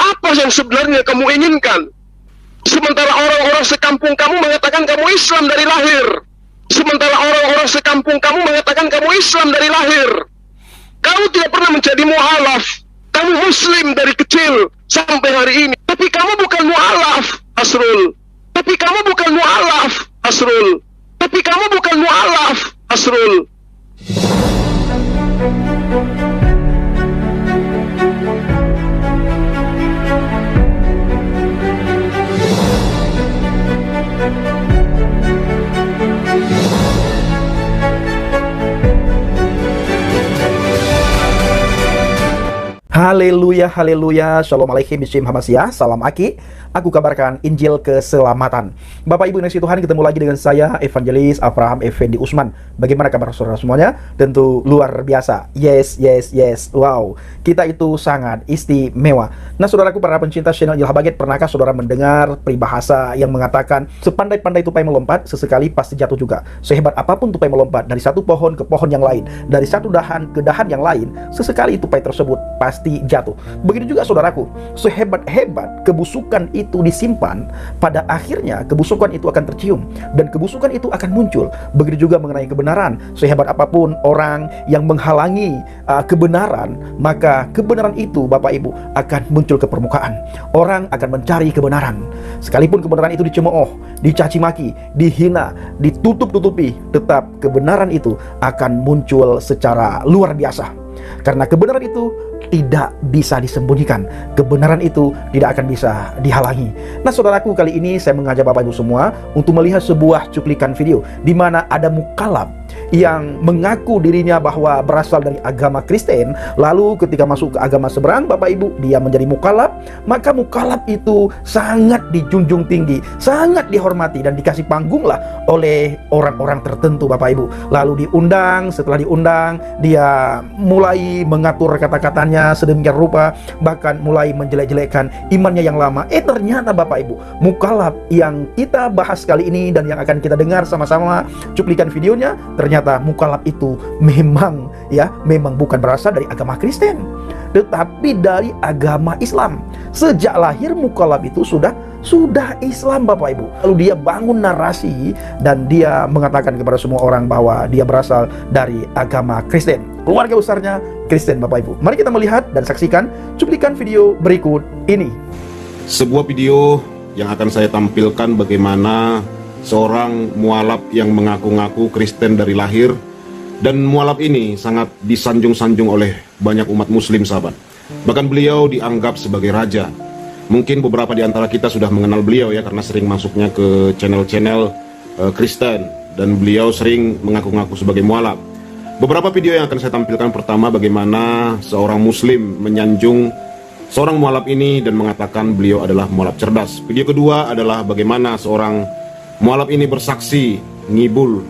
Apa yang sebenarnya kamu inginkan? Sementara orang-orang sekampung kamu mengatakan kamu Islam dari lahir. Sementara orang-orang sekampung kamu mengatakan kamu Islam dari lahir. Kamu tidak pernah menjadi mu'alaf. Kamu Muslim dari kecil sampai hari ini. Tapi kamu bukan mu'alaf, Asrul. Tapi kamu bukan mu'alaf, Asrul. Tapi kamu bukan mu'alaf, Asrul. Haleluya, haleluya, shalom alaikum, Bishim Hamasyah, salam Aki. Aku kabarkan Injil keselamatan. Bapak Ibu yang Tuhan, ketemu lagi dengan saya, Evangelis Abraham Effendi Usman. Bagaimana kabar saudara semuanya? Tentu luar biasa. Yes. Wow, kita itu sangat istimewa. Nah, saudaraku para pencinta channel Injil Habaget, pernahkah saudara mendengar peribahasa yang mengatakan sepandai-pandai tupai melompat, sesekali pasti jatuh juga. Sehebat apapun tupai melompat dari satu pohon ke pohon yang lain, dari satu dahan ke dahan yang lain, sesekali tupai tersebut pasti jatuh. Begitu juga saudaraku, sehebat-hebat kebusukan itu disimpan, pada akhirnya kebusukan itu akan tercium dan kebusukan itu akan muncul. Begitu juga mengenai kebenaran, sehebat apapun orang yang menghalangi kebenaran, maka kebenaran itu Bapak Ibu akan muncul ke permukaan. Orang akan mencari kebenaran, sekalipun kebenaran itu dicemooh, dicaci maki, dihina, ditutup-tutupi, tetap kebenaran itu akan muncul secara luar biasa. Karena kebenaran itu tidak bisa disembunyikan, kebenaran itu tidak akan bisa dihalangi. Nah, saudaraku, kali ini saya mengajak Bapak Ibu semua untuk melihat sebuah cuplikan video di mana ada mukalaf yang mengaku dirinya bahwa berasal dari agama Kristen, lalu ketika masuk ke agama seberang, Bapak Ibu, dia menjadi mukalaf. Maka mukalaf itu sangat dijunjung tinggi, sangat dihormati dan dikasih panggung lah oleh orang-orang tertentu, Bapak Ibu. Lalu diundang, setelah diundang, dia mulai mengatur kata-katanya sedemikian rupa, bahkan mulai menjelek-jelekkan imannya yang lama. Ternyata Bapak Ibu, mukalaf yang kita bahas kali ini dan yang akan kita dengar sama-sama cuplikan videonya, ternyata mukalaf itu memang bukan berasal dari agama Kristen, tetapi dari agama Islam. Sejak lahir mukalaf itu sudah Islam, Bapak Ibu. Lalu dia bangun narasi dan dia mengatakan kepada semua orang bahwa dia berasal dari agama Kristen. Keluarga besarnya Kristen, Bapak Ibu. Mari kita melihat dan saksikan cuplikan video berikut ini. Sebuah video yang akan saya tampilkan bagaimana seorang mualaf yang mengaku-ngaku Kristen dari lahir, dan mualaf ini sangat disanjung-sanjung oleh banyak umat muslim, sahabat. Bahkan beliau dianggap sebagai raja. Mungkin beberapa di antara kita sudah mengenal beliau ya, karena sering masuknya ke channel-channel Kristen, dan beliau sering mengaku-ngaku sebagai mualaf. Beberapa video yang akan saya tampilkan, pertama bagaimana seorang muslim menyanjung seorang mualaf ini dan mengatakan beliau adalah mualaf cerdas. Video kedua adalah bagaimana seorang mualaf ini bersaksi, ngibul,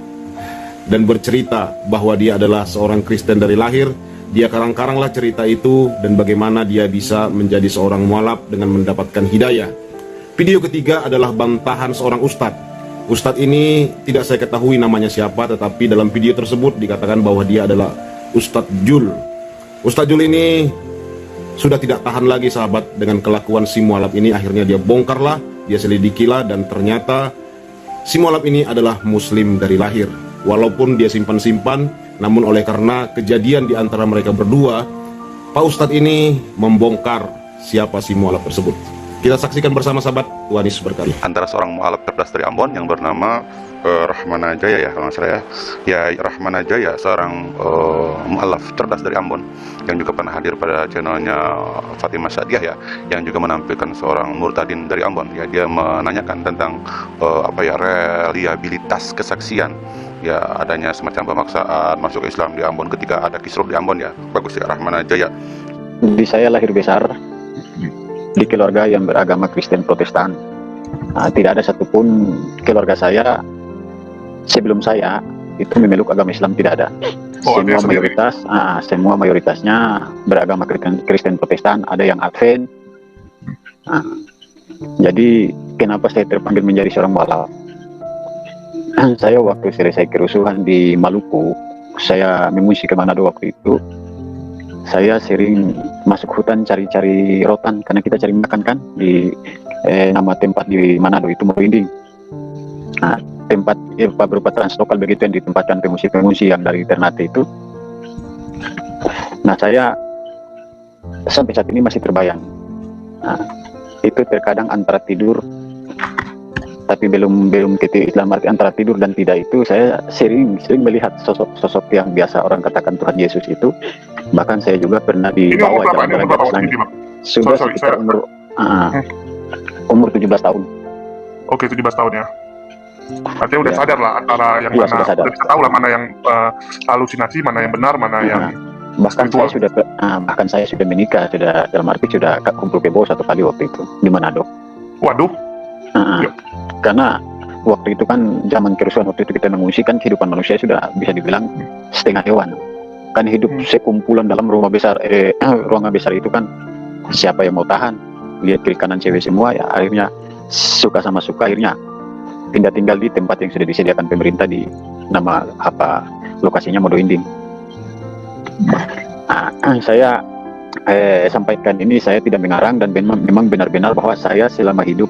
dan bercerita bahwa dia adalah seorang Kristen dari lahir. Dia karang-karanglah cerita itu dan bagaimana dia bisa menjadi seorang mualaf dengan mendapatkan hidayah. Video ketiga adalah bantahan seorang ustadz. Ustadz ini tidak saya ketahui namanya siapa, tetapi dalam video tersebut dikatakan bahwa dia adalah Ustadz Jul. Ustadz Jul ini sudah tidak tahan lagi, sahabat, dengan kelakuan si mualaf ini. Akhirnya dia bongkarlah, dia selidikilah, dan ternyata si mualaf ini adalah muslim dari lahir. Walaupun dia simpan-simpan, namun oleh karena kejadian di antara mereka berdua, Pak Ustadz ini membongkar siapa si mualaf tersebut. Kita saksikan bersama, sahabat. Tuhan Yesus berkati. Antara seorang mualaf cerdas dari Ambon yang bernama Rahmana Jaya, ya kalau nggak salah ya, Rahmana Jaya, seorang mualaf cerdas dari Ambon yang juga pernah hadir pada channelnya Fatimah Sadiah ya, yang juga menampilkan seorang murtadin dari Ambon ya. Dia menanyakan tentang reliabilitas kesaksian ya, adanya semacam pemaksaan masuk Islam di Ambon ketika ada kisruh di Ambon ya. Bagus ya, Rahmana Jaya. Di saya lahir besar di keluarga yang beragama Kristen Protestan. Tidak ada satupun keluarga saya sebelum saya itu memeluk agama Islam, tidak ada. Semua mayoritasnya beragama Kristen Protestan, ada yang Advent. Jadi kenapa saya terpanggil menjadi seorang mualaf? Saya waktu selesai kerusuhan di Maluku, saya mengungsi ke Manado waktu itu. saya sering masuk hutan cari-cari rotan karena kita cari makan kan di nama tempat di Manado itu Merinding. Nah, tempat berupa translokal begitu yang ditempatkan pengungsi-pengungsi yang dari Ternate itu. Nah, saya sampai saat ini masih terbayang. Nah, itu terkadang antara tidur, tapi belum dalam arti antara tidur dan tidak itu saya sering melihat sosok yang biasa orang katakan Tuhan Yesus itu. Bahkan saya juga pernah dibawa jalan-jalan ke atas langit. Sudah sekitar umur 17 tahun. Oke, 17 tahun ya. Artinya udah Ya. sadar lah antara yang Iya, mana, sudah sadar. udah bisa tahu lah mana yang halusinasi, mana yang benar, mana yang Bahkan saya sudah menikah, sudah dalam arti sudah kumpul kebo 1 kali waktu itu di Manado. waduh. Ya. Karena waktu itu kan zaman kerusuhan, waktu itu kita mengungsi kan kehidupan manusia sudah bisa dibilang setengah hewan. Kan hidup sekumpulan dalam ruangan besar itu kan siapa yang mau tahan? Lihat kiri kanan cewek semua ya, akhirnya suka sama suka akhirnya pindah tinggal di tempat yang sudah disediakan pemerintah di nama lokasinya Modo Inding. Saya sampaikan ini, saya tidak mengarang dan memang benar-benar bahwa saya selama hidup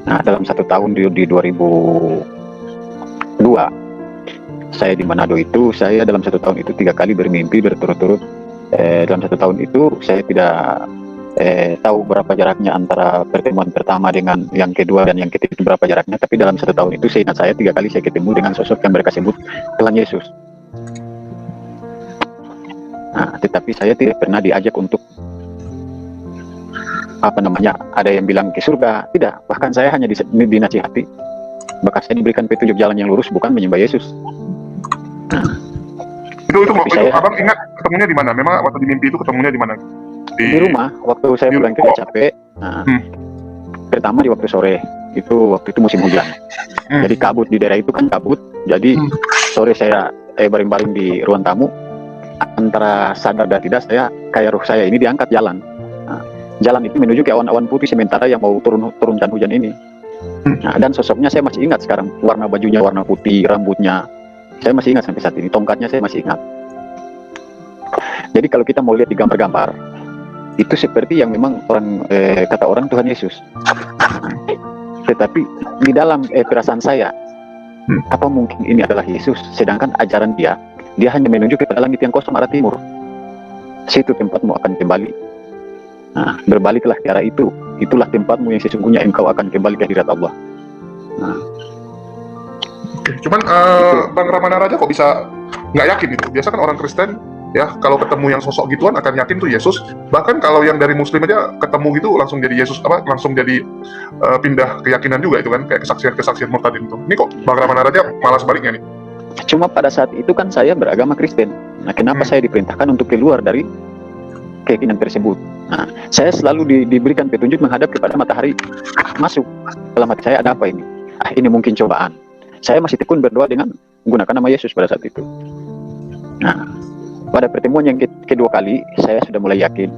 dalam 1 tahun di 2002 saya di Manado itu, saya dalam 1 tahun itu 3 kali bermimpi berturut-turut. Dalam 1 tahun itu saya tidak tahu berapa jaraknya antara pertemuan pertama dengan yang kedua dan yang ketiga itu berapa jaraknya, tapi dalam 1 tahun itu seingat saya 3 kali saya ketemu dengan sosok yang mereka sebut Tuhan Yesus. Tetapi saya tidak pernah diajak untuk ada yang bilang ke surga, tidak. Bahkan saya hanya dinasihati, bahkan saya diberikan petunjuk jalan yang lurus, bukan menyembah Yesus. Itu waktu itu abang ingat ketemunya di mana? Memang waktu di mimpi itu ketemunya di mana? Di rumah, waktu saya pulang kerja capek. Pertama di waktu sore, waktu itu musim hujan. Jadi kabut di daerah itu kan kabut. Jadi sore saya baring-baring di ruang tamu. Antara sadar dan tidak, saya kayak roh saya ini diangkat jalan. Jalan itu menuju ke awan-awan putih sementara yang mau turunkan hujan ini. Dan sosoknya saya masih ingat sekarang, warna bajunya warna putih, rambutnya saya masih ingat sampai saat ini, tongkatnya saya masih ingat. Jadi kalau kita mau lihat di gambar-gambar, itu seperti yang memang kata orang Tuhan Yesus. Tetapi di dalam perasaan saya, apa mungkin ini adalah Yesus, sedangkan ajaran dia hanya menunjuk kepada langit yang kosong arah timur. Situ tempatmu akan kembali. Berbaliklah ke arah itu. Itulah tempatmu yang sesungguhnya engkau akan kembali ke hadirat Allah. Cuman Bang Ramana Raja kok bisa nggak yakin itu? Biasa kan orang Kristen ya, kalau ketemu yang sosok gituan akan yakin tuh Yesus. Bahkan kalau yang dari Muslim aja ketemu gitu langsung jadi Yesus, langsung jadi pindah keyakinan juga itu kan, kayak kesaksian murtadin itu. Ini kok Bang Ramana Raja malah sebaliknya nih? Cuma pada saat itu kan saya beragama Kristen. Nah, kenapa saya diperintahkan untuk keluar dari keyakinan tersebut? Saya selalu diberikan petunjuk menghadap kepada matahari. Masuk dalam hati saya, ada apa ini? Ini mungkin cobaan. Saya masih tekun berdoa dengan menggunakan nama Yesus pada saat itu. Pada pertemuan yang kedua kali, saya sudah mulai yakin.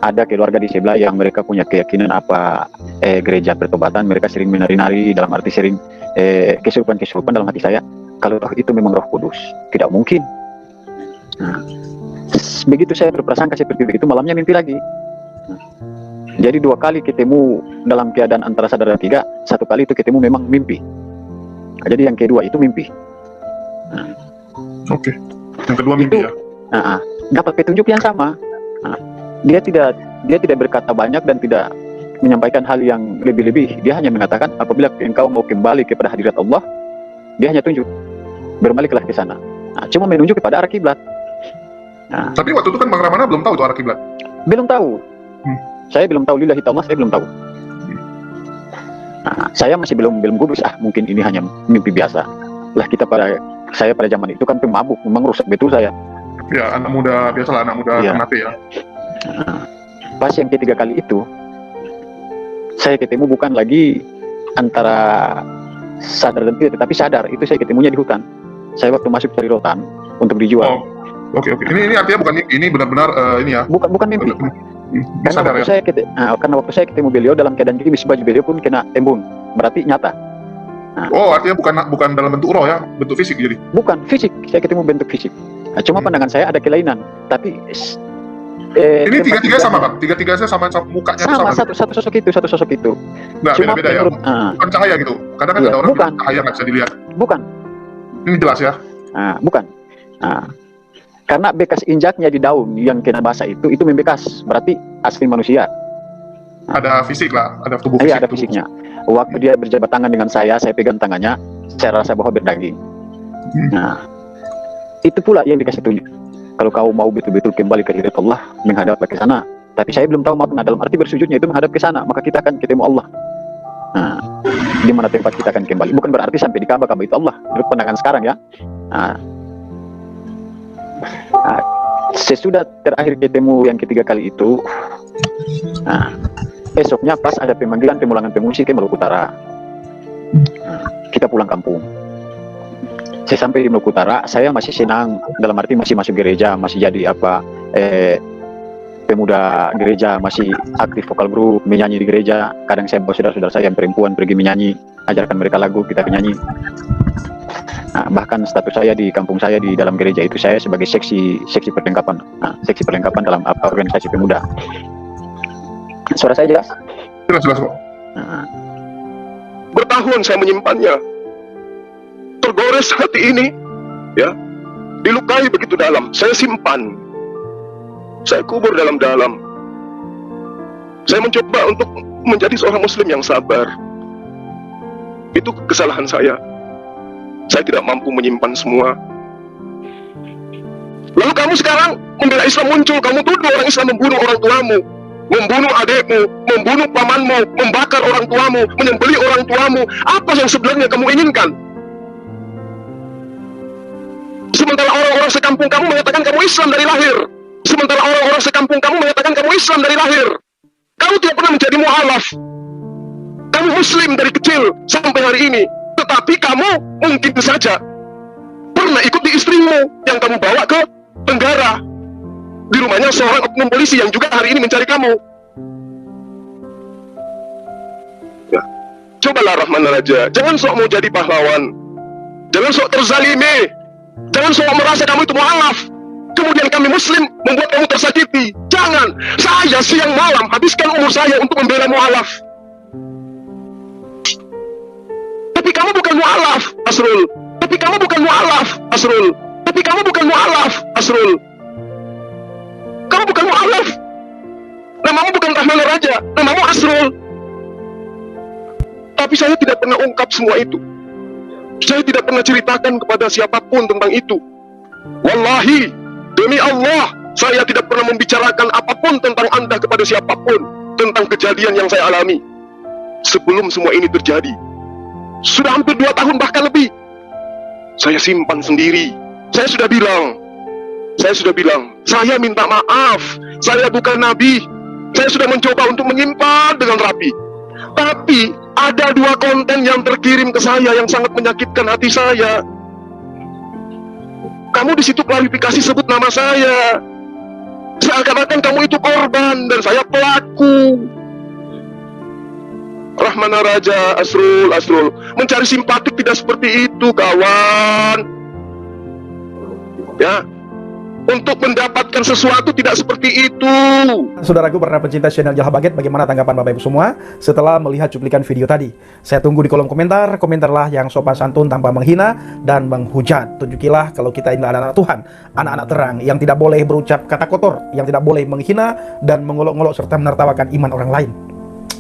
Ada keluarga di sebelah yang mereka punya keyakinan gereja pertobatan. Mereka sering menari-nari, dalam arti sering kesurupan dalam hati saya. Kalau itu memang Roh Kudus, tidak mungkin. Begitu saya berprasangka seperti itu, malamnya mimpi lagi. Jadi 2 kali ketemu dalam keadaan antara sadar dan tidak. 1 kali itu ketemu memang mimpi. Jadi yang kedua itu mimpi. Oke. Yang kedua mimpi ya. Dapat petunjuk yang sama. Dia tidak berkata banyak dan tidak menyampaikan hal yang lebih-lebih. Dia hanya mengatakan apabila engkau mau kembali kepada hadirat Allah, dia hanya tunjuk, berbaliklah ke sana. Cuma menunjuk kepada arah kiblat. Tapi waktu itu kan Bang Ramana belum tahu itu arah kiblat. Belum tahu. Saya belum tahu, lillahi ta'ala, saya belum tahu. Saya masih belum gubris. Mungkin ini hanya mimpi biasa. Lah saya pada zaman itu kan pemabuk, memang rusak betul saya. Ya, anak muda biasalah, anak muda Ternate ya. Pas yang ketiga kali itu, saya ketemu bukan lagi antara sadar dan tidak, tetapi sadar. Itu saya ketemunya di hutan. Saya waktu masuk cari rotan untuk dijual. Oke. Ini artinya bukan ini benar-benar ini ya. Bukan mimpi. Karena waktu saya ketemu beliau dalam keadaan gerimis, baju beliau pun kena embun. Berarti nyata. Artinya bukan dalam bentuk roh ya, bentuk fisik jadi. Bukan fisik, saya ketemu bentuk fisik. Nah, cuma pandangan saya ada kelainan, tapi Ini tiga-tiga sama kan? Tiga-tiganya sama mukanya tuh sama sama. satu sosok itu. Nggak, Cuma beda-beda ya. menurut, Bukan cahaya gitu. Kadang kan Iya, ada orang bukan. bilang cahaya nggak bisa dilihat. bukan. Ini jelas ya. Bukan. Karena bekas injaknya di daun yang kena basah itu membekas, berarti asli manusia. Ada fisik lah, ada tubuh Iya, ada tubuh. fisiknya. Waktu dia berjabat tangan dengan saya pegang tangannya, saya rasa bahwa berdaging. Nah, itu pula yang dikasih tunjuk. Kalau kau mau betul-betul kembali ke hadirat Allah, menghadap ke sana. Tapi saya belum tahu makna dalam arti bersujudnya itu menghadap ke sana, maka kita akan ketemu Allah. Nah, di mana tempat kita akan kembali. Bukan berarti sampai di Ka'bah itu Allah. Menurut pandangan sekarang ya. Sesudah terakhir ketemu yang ketiga kali itu, esoknya pas ada pemanggilan pemulangan pengungsi ke Maluku Utara. Kita pulang kampung. Saya sampai di Maluku Utara, saya masih senang, dalam arti masih masuk gereja, masih jadi pemuda gereja, masih aktif vokal grup, menyanyi di gereja. Kadang saya bawa saudara-saudara saya yang perempuan pergi menyanyi, ajarkan mereka lagu, kita menyanyi. Bahkan status saya di kampung saya di dalam gereja itu saya sebagai seksi perlengkapan, seksi perlengkapan dalam organisasi pemuda. Suara saya jelas? Jelas kok. Bertahun saya menyimpannya. Tergores hati ini, ya, dilukai begitu dalam. Saya simpan, saya kubur dalam-dalam. Saya mencoba untuk menjadi seorang Muslim yang sabar. Itu kesalahan saya. Saya tidak mampu menyimpan semua. Lalu kamu sekarang membela Islam muncul, kamu tuduh orang Islam membunuh orang tuamu, membunuh adekmu, membunuh pamanmu, membakar orang tuamu, menyembelih orang tuamu. Apa yang sebenarnya kamu inginkan? Sementara orang-orang sekampung kamu mengatakan kamu Islam dari lahir. Sementara orang-orang sekampung kamu mengatakan kamu Islam dari lahir. Kamu tidak pernah menjadi mu'alaf. Kamu Muslim dari kecil sampai hari ini. Tetapi kamu mungkin saja pernah ikut di istrimu yang kamu bawa ke Tenggara. Di rumahnya seorang oknum polisi yang juga hari ini mencari kamu. Ya. Cobalah Rahman Raja, jangan sok mau jadi pahlawan. Jangan sok terzalimi. Jangan sok merasa kamu itu mu'alaf. Kemudian kami Muslim membuat kamu tersakiti. Jangan. Saya siang malam habiskan umur saya untuk membela mu'alaf. Tapi kamu bukan mu'alaf, Asrul. Tapi kamu bukan mu'alaf, Asrul. Tapi kamu bukan mu'alaf, Asrul. Kamu bukan mu'alaf. Namamu bukan Rahman Raja, namamu Asrul. Tapi saya tidak pernah ungkap semua itu. Saya tidak pernah ceritakan kepada siapapun tentang itu. Wallahi, demi Allah, saya tidak pernah membicarakan apapun tentang Anda kepada siapapun, tentang kejadian yang saya alami sebelum semua ini terjadi. Sudah hampir 2 tahun bahkan lebih. Saya simpan sendiri. Saya sudah bilang, saya minta maaf. Saya bukan nabi. Saya sudah mencoba untuk menyimpan dengan rapi. Tapi ada 2 konten yang terkirim ke saya yang sangat menyakitkan hati saya. Kamu di situ klarifikasi sebut nama saya. Seakan-akan kamu itu korban dan saya pelaku. Rahman Raja, Asrul. Mencari simpati tidak seperti itu, kawan. Ya. Untuk mendapatkan sesuatu tidak seperti itu. Saudaraku para pencinta channel Jalha Baget, bagaimana tanggapan Bapak Ibu semua setelah melihat cuplikan video tadi? Saya tunggu di kolom komentar. Komentarlah yang sopan santun tanpa menghina dan menghujat. Tunjukilah kalau kita ini anak-anak Tuhan, anak-anak terang yang tidak boleh berucap kata kotor, yang tidak boleh menghina dan mengolok-olok serta menertawakan iman orang lain.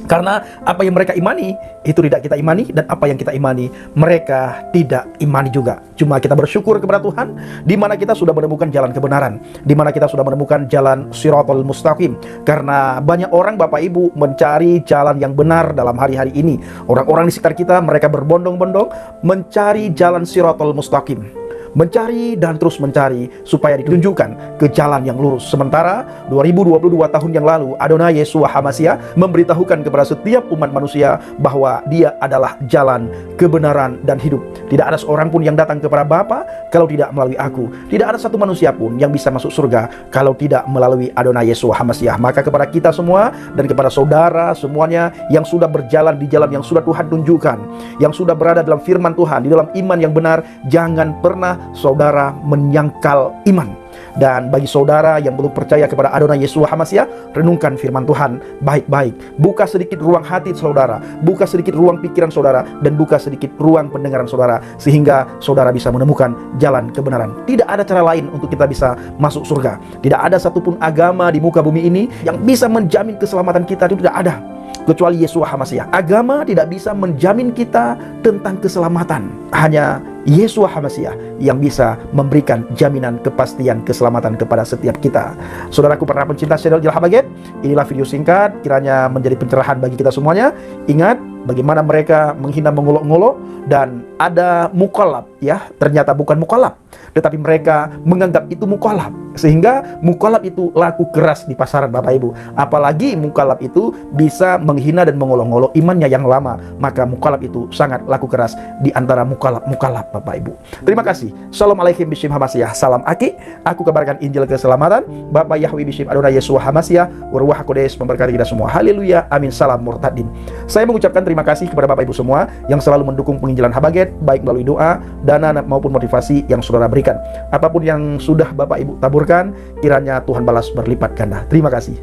Karena apa yang mereka imani itu tidak kita imani, dan apa yang kita imani mereka tidak imani juga. Cuma kita bersyukur kepada Tuhan di mana kita sudah menemukan jalan kebenaran, di mana kita sudah menemukan jalan Shiratal Mustaqim. Karena banyak orang Bapak Ibu mencari jalan yang benar dalam hari-hari ini. Orang-orang di sekitar kita mereka berbondong-bondong mencari jalan Shiratal Mustaqim, mencari dan terus mencari supaya ditunjukkan ke jalan yang lurus. Sementara 2022 tahun yang lalu Adonai Yeshua HaMashiach memberitahukan kepada setiap umat manusia bahwa dia adalah jalan, kebenaran, dan hidup. Tidak ada seorang pun yang datang kepada Bapa kalau tidak melalui aku. Tidak ada satu manusia pun yang bisa masuk surga kalau tidak melalui Adonai Yeshua HaMashiach. Maka kepada kita semua dan kepada saudara semuanya yang sudah berjalan di jalan yang sudah Tuhan tunjukkan, yang sudah berada dalam firman Tuhan, di dalam iman yang benar, jangan pernah saudara menyangkal iman. Dan bagi saudara yang belum percaya kepada Adonai Yeshua HaMashiach, renungkan firman Tuhan baik-baik. Buka sedikit ruang hati saudara, buka sedikit ruang pikiran saudara, dan buka sedikit ruang pendengaran saudara, sehingga saudara bisa menemukan jalan kebenaran. Tidak ada cara lain untuk kita bisa masuk surga. Tidak ada satupun agama di muka bumi ini yang bisa menjamin keselamatan kita. Itu tidak ada, kecuali Yeshua HaMashiach. Agama tidak bisa menjamin kita tentang keselamatan. Hanya Yeshua HaMashiach yang bisa memberikan jaminan kepastian keselamatan kepada setiap kita. Saudaraku para pencinta channel Jalan Habaget, inilah video singkat kiranya menjadi pencerahan bagi kita semuanya. Ingat bagaimana mereka menghina, mengolok-ngolok, dan ada mukalaf, ya, ternyata bukan mukalaf, tetapi mereka menganggap itu mukalaf, sehingga mukalaf itu laku keras di pasaran Bapak Ibu. Apalagi mukalaf itu bisa menghina dan mengolok-ngolok imannya yang lama, maka mukalaf itu sangat laku keras di antara mukalaf Bapak Ibu. Terima kasih. Shalom alaikum bishim HaMashiach. Salam Aki. Aku kabarkan Injil keselamatan. Bapak Yahweh bishim Adonai Yeshua HaMashiach. Waruah HaKodesh memberkati kita semua. Haleluya. Amin. Salam murtadin. Saya mengucapkan terima kasih kepada Bapak Ibu semua yang selalu mendukung penginjilan Habaget, baik melalui doa, dana maupun motivasi yang saudara berikan. Apapun yang sudah Bapak Ibu taburkan, kiranya Tuhan balas berlipat ganda. Terima kasih.